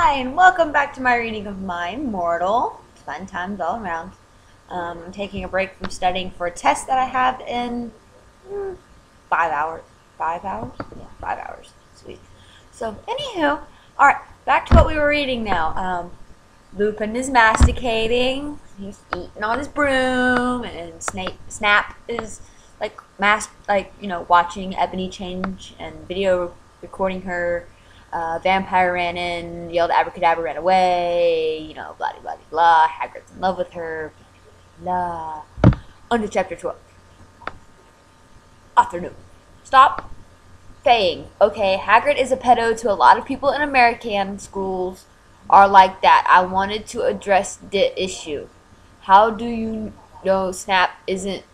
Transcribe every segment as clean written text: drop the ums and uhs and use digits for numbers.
Hi, and welcome back to my reading of My Immortal. Fun times all around. I'm taking a break from studying for a test that I have in 5 hours. 5 hours? Yeah, 5 hours. Sweet. So, anywho, alright, back to what we were reading now. Lupin is masticating. He's eating on his broom, and Snap is watching Ebony change and video recording her. Vampire ran in, yelled abracadabra, ran away, blah, blah, blah, blah. Hagrid's in love with her, blah, blah. On to chapter 12. Afternoon. Stop saying, okay, Hagrid is a pedo to a lot of people in American schools are like that. I wanted to address the issue. How do you know Snap isn't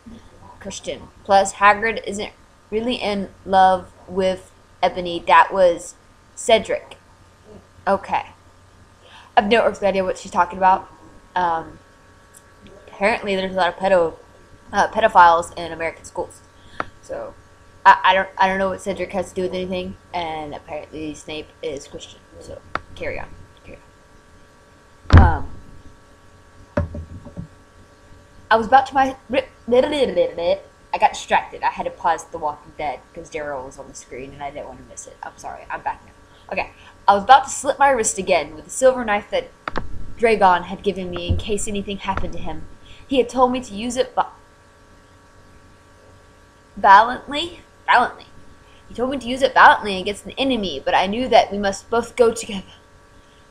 Christian? Plus, Hagrid isn't really in love with Ebony. That was Cedric. Okay. I have no idea what she's talking about. Apparently there's a lot of pedophiles in American schools. So I don't know what Cedric has to do with anything, and apparently Snape is Christian. So carry on. I was about to I got distracted. I had to pause The Walking Dead because Daryl was on the screen and I didn't want to miss it. I'm sorry. I'm back now. Okay. I was about to slit my wrist again with the silver knife that Dragon had given me in case anything happened to him. He had told me to use it valiantly. He told me to use it valiantly against an enemy, but I knew that we must both go together.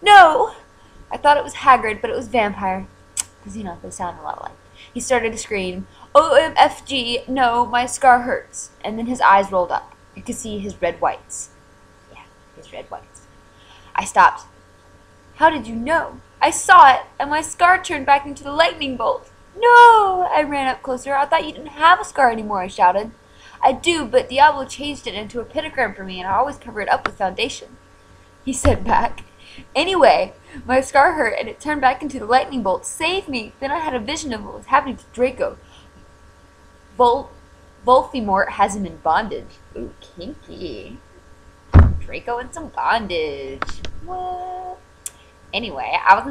No! I thought it was Hagrid, but it was Vampire. Because, they sound a lot alike. He started to scream, OMFG, no, my scar hurts. And then his eyes rolled up. You could see his red whites. Yeah, his red whites. I stopped. How did you know? I saw it, and my scar turned back into the lightning bolt. No! I ran up closer. I thought you didn't have a scar anymore, I shouted. I do, but Diablo changed it into a pentagram for me, and I always cover it up with foundation. He said back. Anyway, my scar hurt and it turned back into the lightning bolt. Save me! Then I had a vision of what was happening to Draco. Voldemort has him in bondage. Ooh, kinky. Draco in some bondage. What? Anyway, I was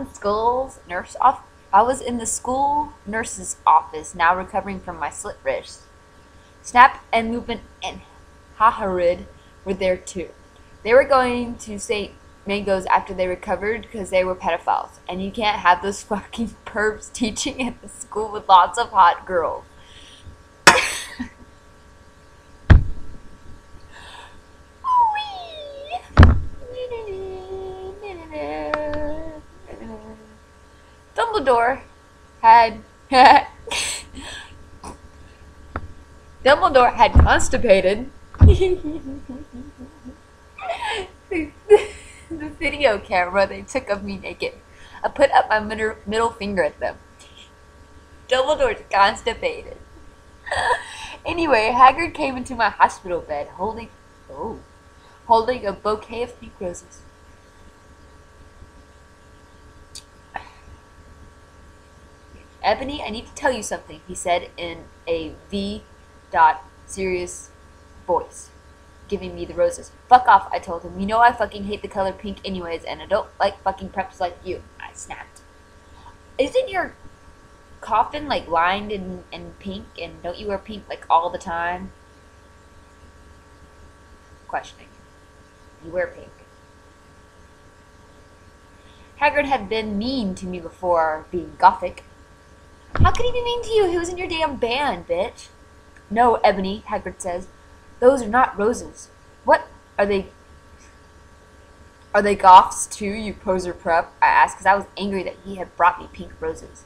in the school nurse's office, now recovering from my slit wrist. Snap and Lupin and Hagrid were there too. They were going to St. Mangoes after they recovered because they were pedophiles, and you can't have those fucking perps teaching at the school with lots of hot girls. Dumbledore had constipated the video camera they took of me naked. I put up my middle finger at them. Dumbledore's constipated. Anyway, Hagrid came into my hospital bed holding a bouquet of pink roses. Ebony, I need to tell you something, he said in a serious voice, giving me the roses. Fuck off, I told him. You know I fucking hate the color pink anyways, and I don't like fucking preps like you. I snapped. Isn't your coffin lined in pink, and don't you wear pink all the time? Questioning. You wear pink. Hagrid had been mean to me before, being gothic. How could he be mean to you? He was in your damn band, bitch. No, Ebony, Hagrid says. Those are not roses. What? Are they goths too, you poser prep? I asked, because I was angry that he had brought me pink roses.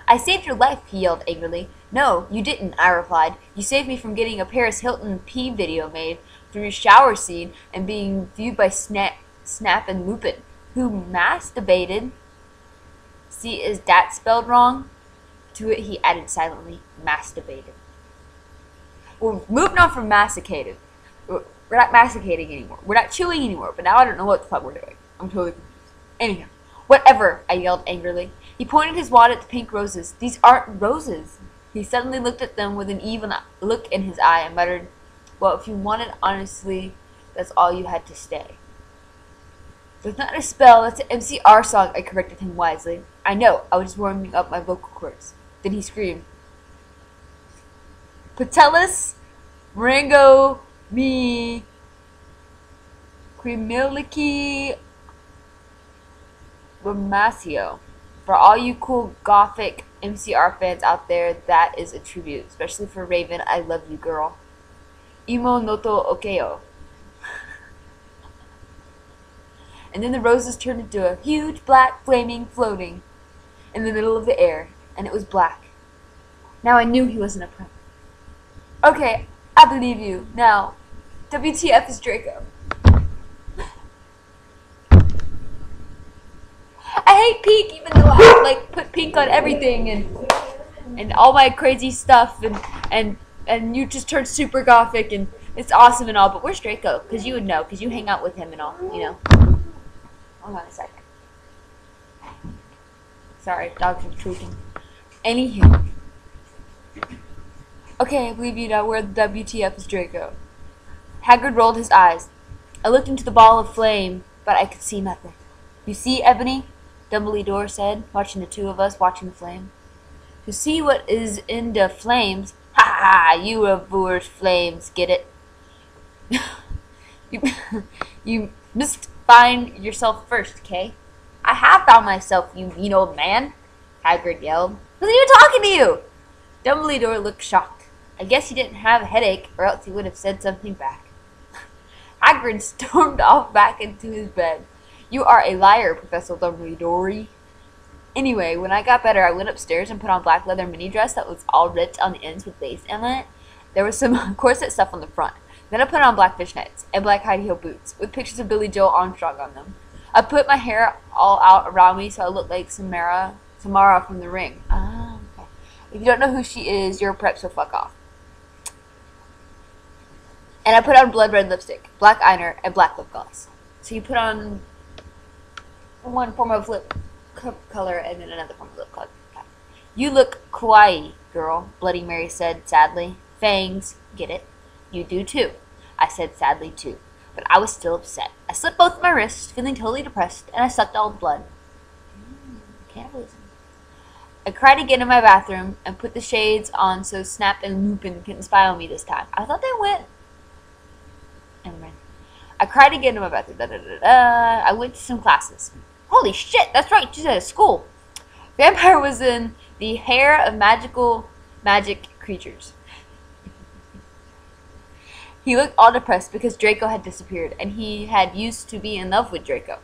I saved your life, he yelled angrily. No, you didn't, I replied. You saved me from getting a Paris Hilton pee video made through your shower scene and being viewed by Snap and Lupin, who masturbated. See, is that spelled wrong? To it he added silently, masturbated. We're moving on from masticated. We're not masticating anymore. We're not chewing anymore, but now I don't know what the fuck we're doing. I'm totally confused. Anyhow, whatever, I yelled angrily. He pointed his wad at the pink roses. These aren't roses. He suddenly looked at them with an evil look in his eye and muttered, well, if you wanted honestly, that's all you had to say. That's not a spell, that's an MCR song, I corrected him wisely. I know, I was just warming up my vocal cords. Then he screamed, Patellus, Rango, me, Quimiliki, Ramasio. For all you cool gothic MCR fans out there, that is a tribute. Especially for Raven, I love you, girl. Imo noto okeo. And then the roses turned into a huge black flaming floating in the middle of the air, and it was black. Now I knew he wasn't a prep. Okay, I believe you. Now, WTF is Draco. I hate pink, even though I like put pink on everything and all my crazy stuff, and you just turned super gothic, and it's awesome and all. But where's Draco? Because you would know, because you hang out with him and all, you know. Hold on a second. Sorry, dogs are tweaking. Anywho. Okay, I believe you know where the WTF is Draco. Hagrid rolled his eyes. I looked into the ball of flame, but I could see nothing. You see, Ebony? Dumbledore said, watching the two of us watching the flame. To see what is in the flames? Ha ha! You avouers flames, get it? you must find yourself first, okay? I have found myself, you mean old man, Hagrid yelled. Wasn't even talking to you! Dumbledore looked shocked. I guess he didn't have a headache, or else he would have said something back. Hagrid stormed off back into his bed. You are a liar, Professor Dumbledore. Anyway, when I got better, I went upstairs and put on black leather mini dress that was all ripped on the ends with lace in it. There was some corset stuff on the front. Then I put on black fishnets and black high-heel boots with pictures of Billy Joel Armstrong on them. I put my hair all out around me so I looked like Samara from The Ring. Ah, okay. If you don't know who she is, you're a prep, so fuck off. And I put on blood red lipstick, black eyeliner, and black lip gloss. So you put on one form of lip color and then another form of lip color. You look kawaii, girl, Bloody Mary said sadly. Fangs, get it? You do too. I said sadly too. But I was still upset. I slit both my wrists, feeling totally depressed, and I sucked all the blood. Can't believe it. I cried again in my bathroom and put the shades on so Snap and Lupin couldn't spy on me this time. I thought they went. Never mind. I cried again in my bathroom. I went to some classes. Holy shit, that's right, she's at school. Vampire was in the hair of magic creatures. He looked all depressed because Draco had disappeared, and he had used to be in love with Draco.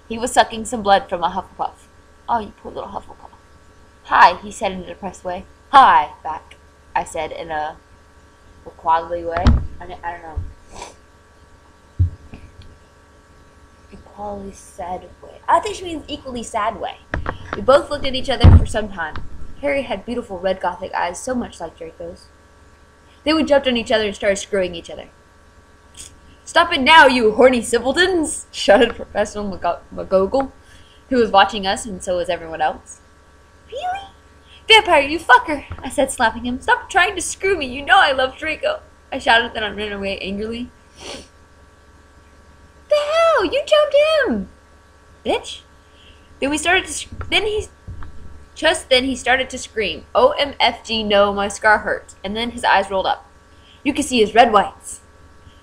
He was sucking some blood from a Hufflepuff. Oh, you poor little Hufflepuff. Hi, he said in a depressed way. Hi, back, I said in a quality way. I don't know. Equally sad way. I think she means equally sad way. We both looked at each other for some time. Harry had beautiful red gothic eyes, so much like Draco's. Then we jumped on each other and started screwing each other. Stop it now, you horny simpletons! Shouted Professor McGonagall, who was watching us, and so was everyone else. Really? Vampire, you fucker! I said, slapping him. Stop trying to screw me. You know I love Draco. I shouted, then I ran away angrily. The hell? You jumped him! Bitch. Then he started to scream. OMFG, no, my scar hurts. And then his eyes rolled up. You could see his red whites.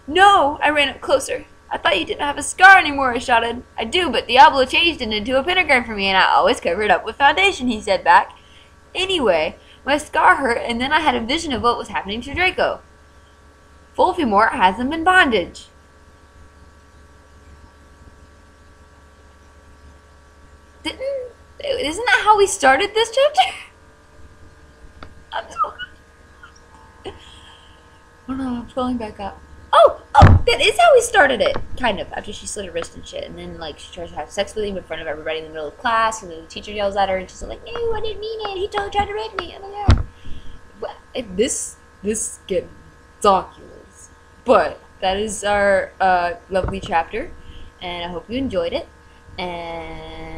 No, I ran up closer. I thought you didn't have a scar anymore, I shouted. I do, but Diablo changed it into a pentagram for me, and I always cover it up with foundation, he said back. Anyway, my scar hurt, and then I had a vision of what was happening to Draco. Voldemort has him in bondage. Isn't that how we started this chapter? I'm so... Oh no, I'm scrolling back up. Oh, that is how we started it. Kind of, after she slit her wrist and shit. And then, like, she tries to have sex with him in front of everybody in the middle of class. And then the teacher yells at her. And she's like, no, I didn't mean it. He totally tried to rape me. Oh my god. Well, this gets ridiculous. But that is our lovely chapter. And I hope you enjoyed it. And...